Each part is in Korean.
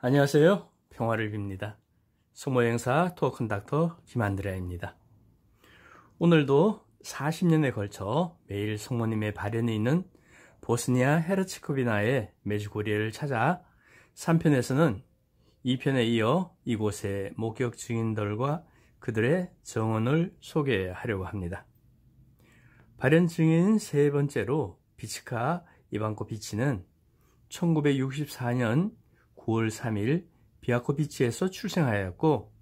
안녕하세요. 평화를 빕니다. 소모행사 투어 컨덕터 김한드레아입니다. 오늘도 40년에 걸쳐 매일 성모님의 발현이 있는 보스니아 헤르츠고비나의 메주고리에를 찾아 3편에서는 2편에 이어 이곳의 목격 증인들과 그들의 정언을 소개하려고 합니다. 발현 증인 세 번째로 비치카 이반코 비치는 1964년 9월 3일 비아코비치에서 출생하였고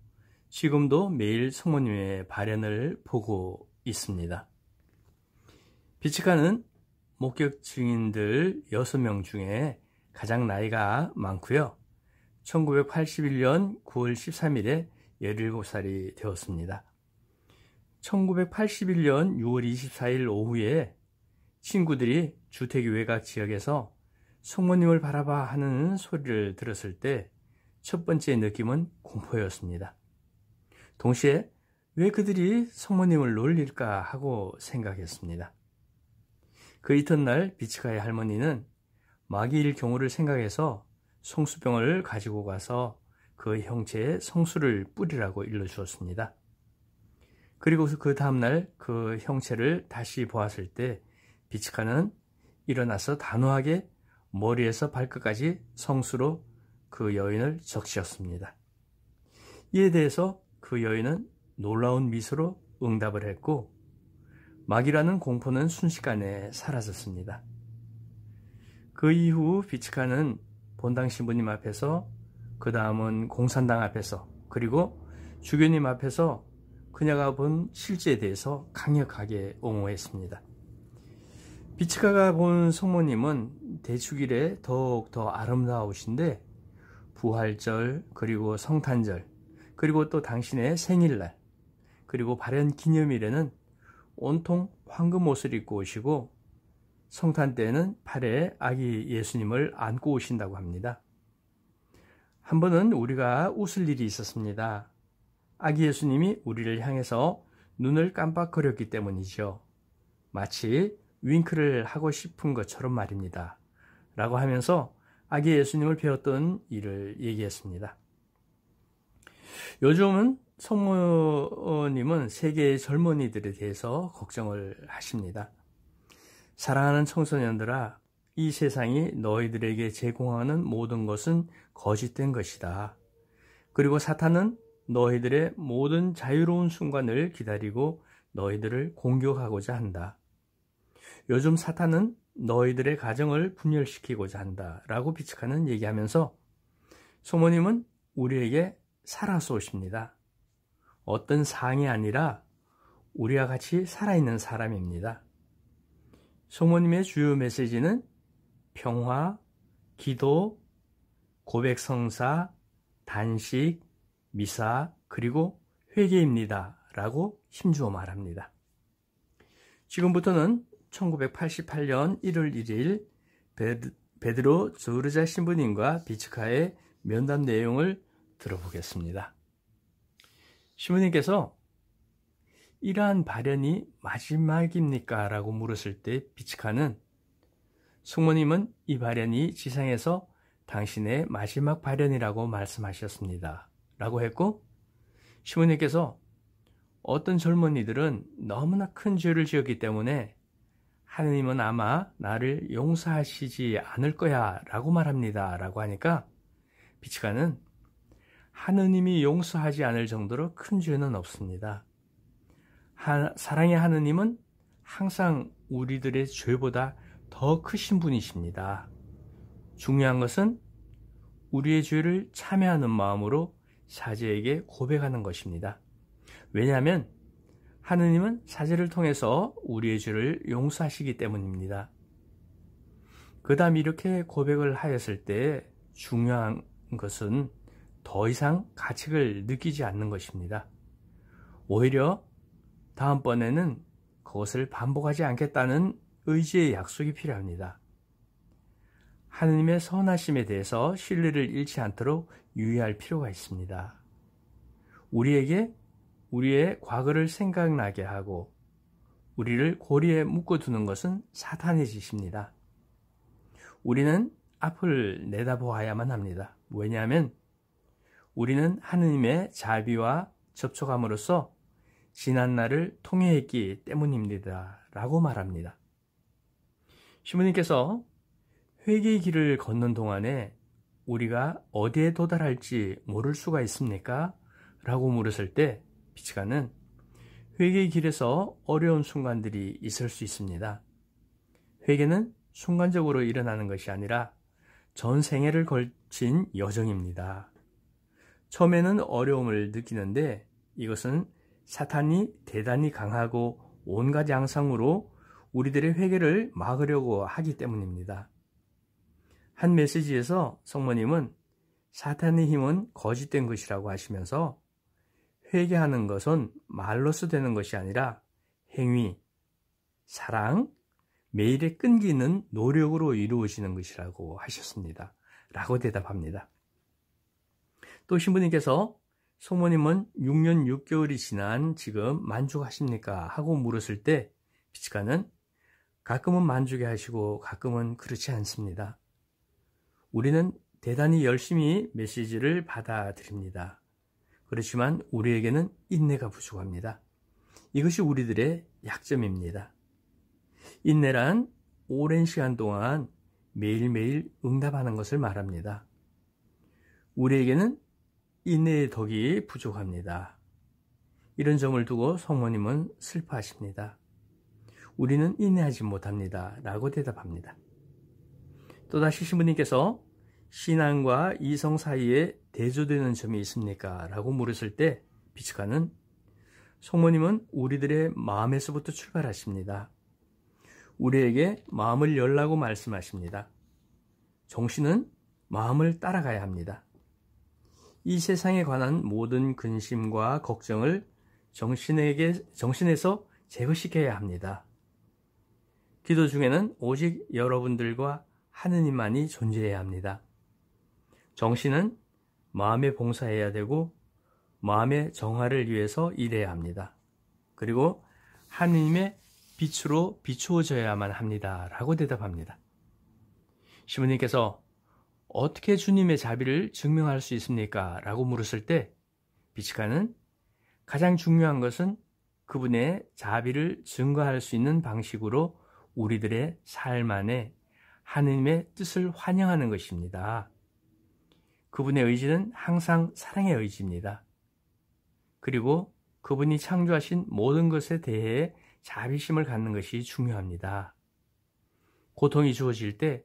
지금도 매일 성모님의 발현을 보고 있습니다. 비치카는 목격 증인들 6명 중에 가장 나이가 많고요. 1981년 9월 13일에 17살이 되었습니다. 1981년 6월 24일 오후에 친구들이 주택 외곽 지역에서 성모님을 바라봐 하는 소리를 들었을 때 첫 번째 느낌은 공포였습니다. 동시에 왜 그들이 성모님을 놀릴까 하고 생각했습니다. 그 이튿날 비치카의 할머니는 마귀일 경우를 생각해서 성수병을 가지고 가서 그 형체에 성수를 뿌리라고 일러주었습니다. 그리고 그 다음날 그 형체를 다시 보았을 때 비치카는 일어나서 단호하게 머리에서 발끝까지 성수로 그 여인을 적시었습니다. 이에 대해서 그 여인은 놀라운 미소로 응답을 했고 마귀라는 공포는 순식간에 사라졌습니다. 그 이후 비치카는 본당 신부님 앞에서, 그 다음은 공산당 앞에서, 그리고 주교님 앞에서 그녀가 본 실제에 대해서 강력하게 옹호했습니다. 비치카가 본 성모님은 대축일에 더욱더 아름다우신데 부활절, 그리고 성탄절, 그리고 또 당신의 생일날, 그리고 발현 기념일에는 온통 황금 옷을 입고 오시고 성탄 때에는 팔에 아기 예수님을 안고 오신다고 합니다. 한 번은 우리가 웃을 일이 있었습니다. 아기 예수님이 우리를 향해서 눈을 깜빡거렸기 때문이죠. 마치 윙크를 하고 싶은 것처럼 말입니다. 라고 하면서 아기 예수님을 배웠던 일을 얘기했습니다. 요즘은 성모님은 세계의 젊은이들에 대해서 걱정을 하십니다. 사랑하는 청소년들아, 이 세상이 너희들에게 제공하는 모든 것은 거짓된 것이다. 그리고 사탄은 너희들의 모든 자유로운 순간을 기다리고 너희들을 공격하고자 한다. 요즘 사탄은 너희들의 가정을 분열시키고자 한다. 라고 비치카는 얘기하면서 성모님은 우리에게 살아서 오십니다. 어떤 상이 아니라 우리와 같이 살아있는 사람입니다. 성모님의 주요 메시지는 평화, 기도, 고백성사, 단식, 미사, 그리고 회개입니다. 라고 힘주어 말합니다. 지금부터는 1988년 1월 1일 베드로 조르자 신부님과 비치카의 면담 내용을 들어보겠습니다. 신부님께서 이러한 발현이 마지막입니까? 라고 물었을 때 비치카는 성모님은 이 발현이 지상에서 당신의 마지막 발현이라고 말씀하셨습니다. 라고 했고 신부님께서 어떤 젊은이들은 너무나 큰 죄를 지었기 때문에 하느님은 아마 나를 용서하시지 않을 거야 라고 말합니다. 라고 하니까 비치카는 하느님이 용서하지 않을 정도로 큰 죄는 없습니다. 사랑의 하느님은 항상 우리들의 죄보다 더 크신 분이십니다. 중요한 것은 우리의 죄를 참회하는 마음으로 사제에게 고백하는 것입니다. 왜냐하면 하느님은 사제를 통해서 우리의 죄를 용서하시기 때문입니다. 그 다음 이렇게 고백을 하였을 때 중요한 것은 더 이상 가책을 느끼지 않는 것입니다. 오히려 다음번에는 그것을 반복하지 않겠다는 의지의 약속이 필요합니다. 하느님의 선하심에 대해서 신뢰를 잃지 않도록 유의할 필요가 있습니다. 우리에게 우리의 과거를 생각나게 하고 우리를 고리에 묶어두는 것은 사탄의 짓입니다. 우리는 앞을 내다보아야만 합니다. 왜냐하면 우리는 하느님의 자비와 접촉함으로써 지난날을 통회했기 때문입니다. 라고 말합니다. 시모님께서 회개의 길을 걷는 동안에 우리가 어디에 도달할지 모를 수가 있습니까? 라고 물었을 때 피치카는 회개의 길에서 어려운 순간들이 있을 수 있습니다. 회개는 순간적으로 일어나는 것이 아니라 전 생애를 걸친 여정입니다. 처음에는 어려움을 느끼는데 이것은 사탄이 대단히 강하고 온갖 양상으로 우리들의 회개를 막으려고 하기 때문입니다. 한 메시지에서 성모님은 사탄의 힘은 거짓된 것이라고 하시면서 회개하는 것은 말로써 되는 것이 아니라 행위, 사랑, 매일의 끈기 있는 노력으로 이루어지는 것이라고 하셨습니다. 라고 대답합니다. 또 신부님께서 성모님은 6년 6개월이 지난 지금 만족하십니까? 하고 물었을 때 피치카는 가끔은 만족해 하시고 가끔은 그렇지 않습니다. 우리는 대단히 열심히 메시지를 받아들입니다. 그렇지만 우리에게는 인내가 부족합니다. 이것이 우리들의 약점입니다. 인내란 오랜 시간 동안 매일매일 응답하는 것을 말합니다. 우리에게는 인내의 덕이 부족합니다. 이런 점을 두고 성모님은 슬퍼하십니다. 우리는 인내하지 못합니다. 라고 대답합니다. 또다시 신부님께서 신앙과 이성 사이에 대조되는 점이 있습니까? 라고 물었을 때 피치카는 성모님은 우리들의 마음에서부터 출발하십니다. 우리에게 마음을 열라고 말씀하십니다. 정신은 마음을 따라가야 합니다. 이 세상에 관한 모든 근심과 걱정을 정신에서 제거시켜야 합니다. 기도 중에는 오직 여러분들과 하느님만이 존재해야 합니다. 정신은 마음에 봉사해야 되고 마음의 정화를 위해서 일해야 합니다. 그리고 하느님의 빛으로 비추어져야만 합니다. 라고 대답합니다. 시모님께서 어떻게 주님의 자비를 증명할 수 있습니까? 라고 물었을 때 피치카는 가장 중요한 것은 그분의 자비를 증거할 수 있는 방식으로 우리들의 삶 안에 하느님의 뜻을 환영하는 것입니다. 그분의 의지는 항상 사랑의 의지입니다. 그리고 그분이 창조하신 모든 것에 대해 자비심을 갖는 것이 중요합니다. 고통이 주어질 때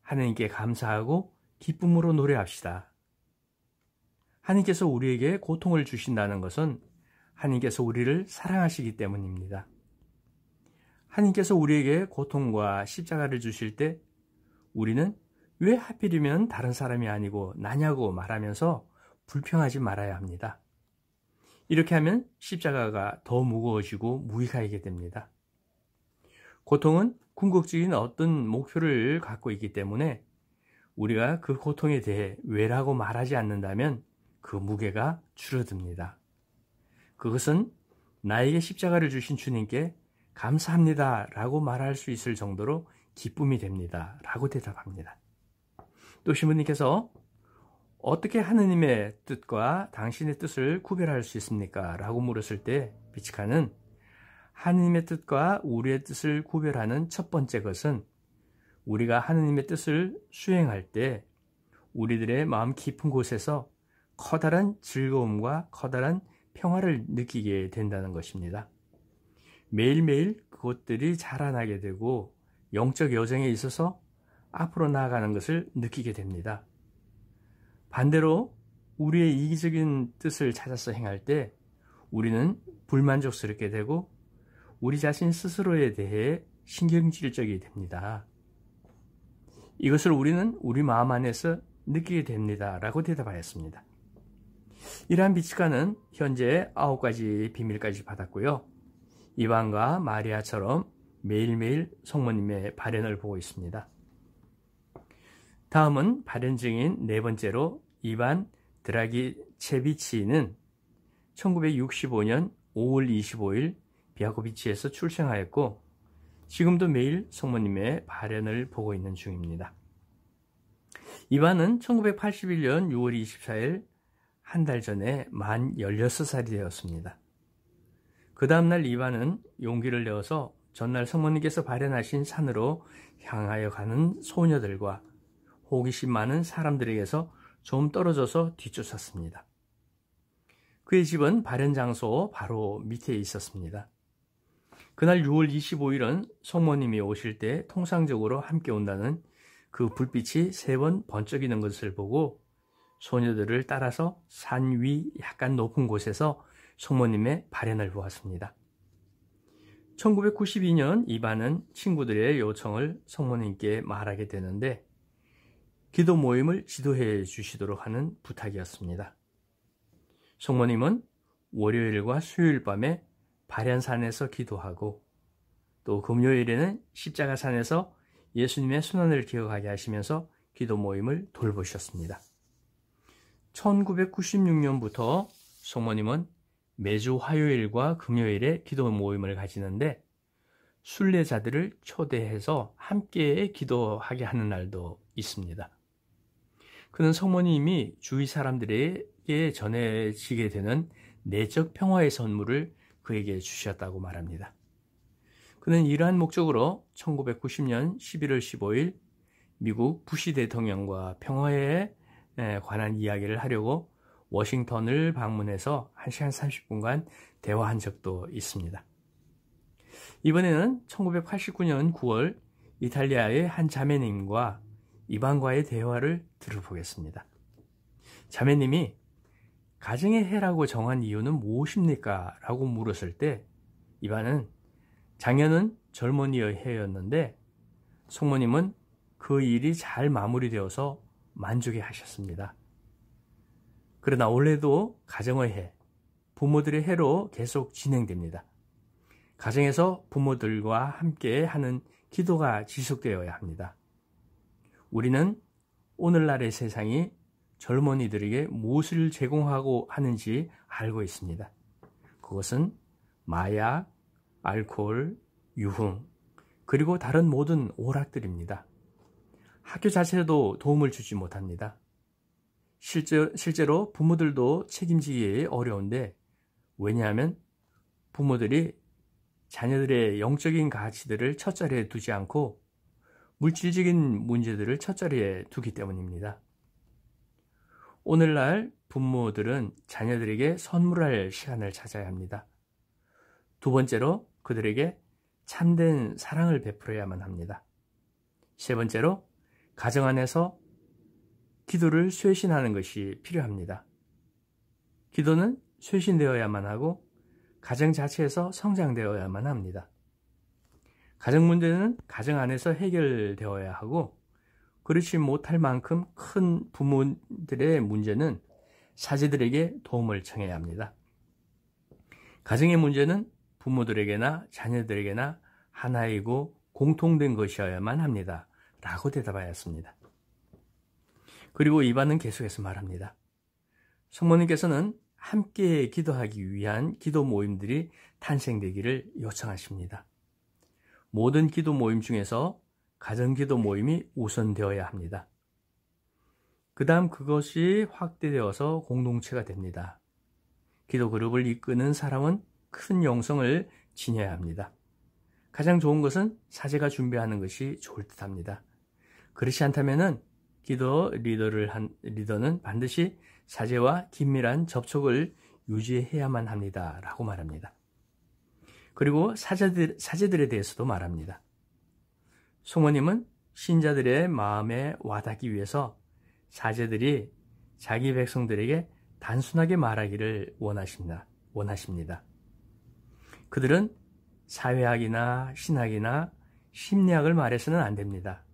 하느님께 감사하고 기쁨으로 노래합시다. 하느님께서 우리에게 고통을 주신다는 것은 하느님께서 우리를 사랑하시기 때문입니다. 하느님께서 우리에게 고통과 십자가를 주실 때 우리는 왜 하필이면 다른 사람이 아니고 나냐고 말하면서 불평하지 말아야 합니다. 이렇게 하면 십자가가 더 무거워지고 무익하게 됩니다. 고통은 궁극적인 어떤 목표를 갖고 있기 때문에 우리가 그 고통에 대해 왜라고 말하지 않는다면 그 무게가 줄어듭니다. 그것은 나에게 십자가를 주신 주님께 감사합니다 라고 말할 수 있을 정도로 기쁨이 됩니다 라고 대답합니다. 또 신부님께서 어떻게 하느님의 뜻과 당신의 뜻을 구별할 수 있습니까? 라고 물었을 때 피치카는 하느님의 뜻과 우리의 뜻을 구별하는 첫 번째 것은 우리가 하느님의 뜻을 수행할 때 우리들의 마음 깊은 곳에서 커다란 즐거움과 커다란 평화를 느끼게 된다는 것입니다. 매일매일 그것들이 자라나게 되고 영적 여정에 있어서 앞으로 나아가는 것을 느끼게 됩니다. 반대로 우리의 이기적인 뜻을 찾아서 행할 때 우리는 불만족스럽게 되고 우리 자신 스스로에 대해 신경질적이 됩니다. 이것을 우리는 우리 마음 안에서 느끼게 됩니다 라고 대답하였습니다. 이러한 피치카는 현재 9가지 비밀까지 받았고요. 이반과 마리아처럼 매일매일 성모님의 발현을 보고 있습니다. 다음은 발현 중인 네 번째로 이반 드라기체비치는 1965년 5월 25일 비아코비치에서 출생하였고 지금도 매일 성모님의 발현을 보고 있는 중입니다. 이반은 1981년 6월 24일 한 달 전에 만 16살이 되었습니다. 그 다음날 이반은 용기를 내어서 전날 성모님께서 발현하신 산으로 향하여 가는 소녀들과 호기심 많은 사람들에게서 좀 떨어져서 뒤쫓았습니다. 그의 집은 발현 장소 바로 밑에 있었습니다. 그날 6월 25일은 성모님이 오실 때 통상적으로 함께 온다는 그 불빛이 3번 번쩍이는 것을 보고 소녀들을 따라서 산 위 약간 높은 곳에서 성모님의 발현을 보았습니다. 1992년 이반은 친구들의 요청을 성모님께 말하게 되는데 기도 모임을 지도해 주시도록 하는 부탁이었습니다. 성모님은 월요일과 수요일 밤에 발현산에서 기도하고 또 금요일에는 십자가산에서 예수님의 순환을 기억하게 하시면서 기도 모임을 돌보셨습니다. 1996년부터 성모님은 매주 화요일과 금요일에 기도 모임을 가지는데 순례자들을 초대해서 함께 기도하게 하는 날도 있습니다. 그는 성모님이 주위 사람들에게 전해지게 되는 내적 평화의 선물을 그에게 주셨다고 말합니다. 그는 이러한 목적으로 1990년 11월 15일 미국 부시 대통령과 평화에 관한 이야기를 하려고 워싱턴을 방문해서 1시간 30분간 대화한 적도 있습니다. 이번에는 1989년 9월 이탈리아의 한 자매님과 이반과의 대화를 들어보겠습니다. 자매님이 가정의 해라고 정한 이유는 무엇입니까? 라고 물었을 때 이반은 작년은 젊은이의 해였는데 성모님은 그 일이 잘 마무리되어서 만족해 하셨습니다. 그러나 올해도 가정의 해, 부모들의 해로 계속 진행됩니다. 가정에서 부모들과 함께 하는 기도가 지속되어야 합니다. 우리는 오늘날의 세상이 젊은이들에게 무엇을 제공하고 하는지 알고 있습니다. 그것은 마약, 알코올, 유흥, 그리고 다른 모든 오락들입니다. 학교 자체도 도움을 주지 못합니다. 실제로 부모들도 책임지기 어려운데 왜냐하면 부모들이 자녀들의 영적인 가치들을 첫자리에 두지 않고 물질적인 문제들을 첫자리에 두기 때문입니다. 오늘날 부모들은 자녀들에게 선물할 시간을 찾아야 합니다. 두 번째로 그들에게 참된 사랑을 베풀어야만 합니다. 세 번째로 가정 안에서 기도를 쇄신하는 것이 필요합니다. 기도는 쇄신되어야만 하고 가정 자체에서 성장되어야만 합니다. 가정 문제는 가정 안에서 해결되어야 하고 그렇지 못할 만큼 큰 부모들의 문제는 사제들에게 도움을 청해야 합니다. 가정의 문제는 부모들에게나 자녀들에게나 하나이고 공통된 것이어야만 합니다. 라고 대답하였습니다. 그리고 이반은 계속해서 말합니다. 성모님께서는 함께 기도하기 위한 기도 모임들이 탄생되기를 요청하십니다. 모든 기도 모임 중에서 가정기도 모임이 우선되어야 합니다. 그 다음 그것이 확대되어서 공동체가 됩니다. 기도 그룹을 이끄는 사람은 큰 영성을 지녀야 합니다. 가장 좋은 것은 사제가 준비하는 것이 좋을 듯 합니다. 그렇지 않다면 기도 리더는 반드시 사제와 긴밀한 접촉을 유지해야만 합니다. 라고 말합니다. 그리고 사제들에 대해서도 말합니다. 성모님은 신자들의 마음에 와닿기 위해서 사제들이 자기 백성들에게 단순하게 말하기를 원하십니다. 그들은 사회학이나 신학이나 심리학을 말해서는 안 됩니다.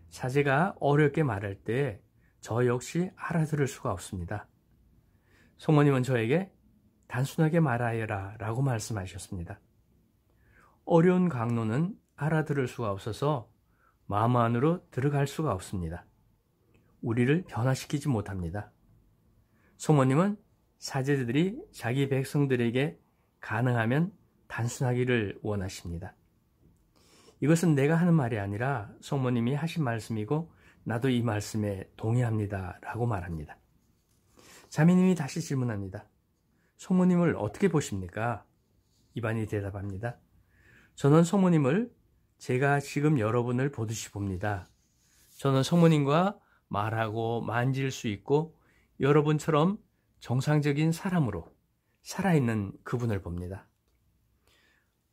사제가 어렵게 말할 때 저 역시 알아들을 수가 없습니다. 성모님은 저에게 단순하게 말하여라 라고 말씀하셨습니다. 어려운 강론은 알아들을 수가 없어서 마음 안으로 들어갈 수가 없습니다. 우리를 변화시키지 못합니다. 성모님은 사제들이 자기 백성들에게 가능하면 단순하기를 원하십니다. 이것은 내가 하는 말이 아니라 성모님이 하신 말씀이고 나도 이 말씀에 동의합니다. 라고 말합니다. 자매님이 다시 질문합니다. 성모님을 어떻게 보십니까? 이반이 대답합니다. 저는 성모님을 제가 지금 여러분을 보듯이 봅니다. 저는 성모님과 말하고 만질 수 있고 여러분처럼 정상적인 사람으로 살아있는 그분을 봅니다.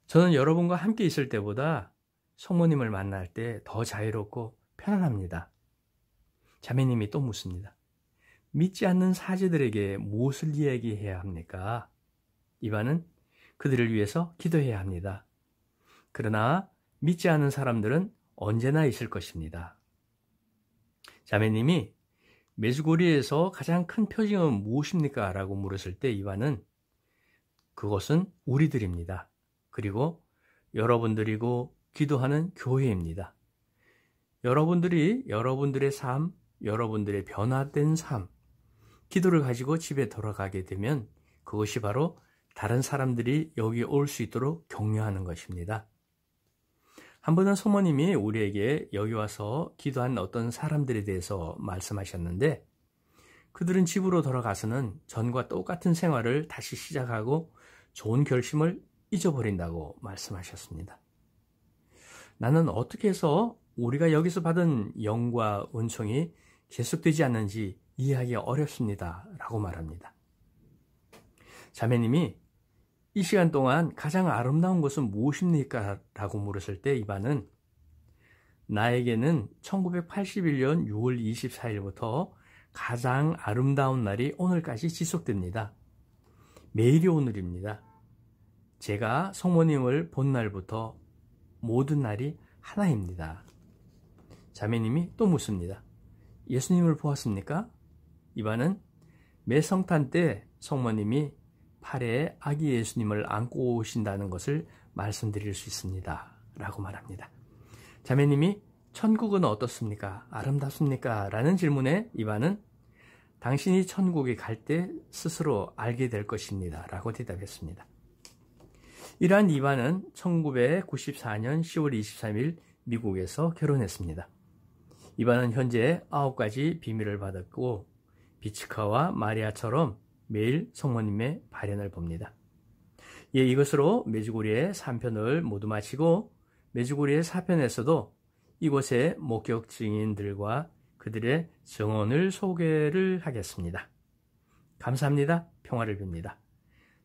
저는 여러분과 함께 있을 때보다 성모님을 만날 때 더 자유롭고 편안합니다. 자매님이 또 묻습니다. 믿지 않는 사제들에게 무엇을 이야기해야 합니까? 이반은 그들을 위해서 기도해야 합니다. 그러나 믿지 않는 사람들은 언제나 있을 것입니다. 자매님이 메주고리에서 가장 큰 표징은 무엇입니까? 라고 물었을 때 이반은 그것은 우리들입니다. 그리고 여러분들이고 기도하는 교회입니다. 여러분들이 여러분들의 삶, 여러분들의 변화된 삶, 기도를 가지고 집에 돌아가게 되면 그것이 바로 다른 사람들이 여기 올 수 있도록 격려하는 것입니다. 한 번은 성모님이 우리에게 여기 와서 기도한 어떤 사람들에 대해서 말씀하셨는데 그들은 집으로 돌아가서는 전과 똑같은 생활을 다시 시작하고 좋은 결심을 잊어버린다고 말씀하셨습니다. 나는 어떻게 해서 우리가 여기서 받은 영과 은총이 계속되지 않는지 이해하기 어렵습니다. 라고 말합니다. 자매님이 이 시간 동안 가장 아름다운 것은 무엇입니까? 라고 물었을 때 이반은 나에게는 1981년 6월 24일부터 가장 아름다운 날이 오늘까지 지속됩니다. 매일이 오늘입니다. 제가 성모님을 본 날부터 모든 날이 하나입니다. 자매님이 또 묻습니다. 예수님을 보았습니까? 이반은 매 성탄 때 성모님이 팔에 아기 예수님을 안고 오신다는 것을 말씀드릴 수 있습니다. 라고 말합니다. 자매님이 천국은 어떻습니까? 아름답습니까? 라는 질문에 이반은 당신이 천국에 갈 때 스스로 알게 될 것입니다. 라고 대답했습니다. 이러한 이반은 1994년 10월 23일 미국에서 결혼했습니다. 이반은 현재 9가지 비밀을 받았고 비치카와 마리아처럼 매일 성모님의 발현을 봅니다. 예, 이것으로 메주고리의 3편을 모두 마치고 메주고리의 4편에서도 이곳의 목격 증인들과 그들의 증언을 소개를 하겠습니다. 감사합니다. 평화를 빕니다.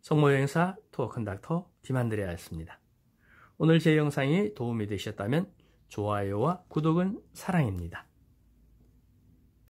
성모여행사 투어 컨덕터 김한드레아였습니다. 오늘 제 영상이 도움이 되셨다면 좋아요와 구독은 사랑입니다.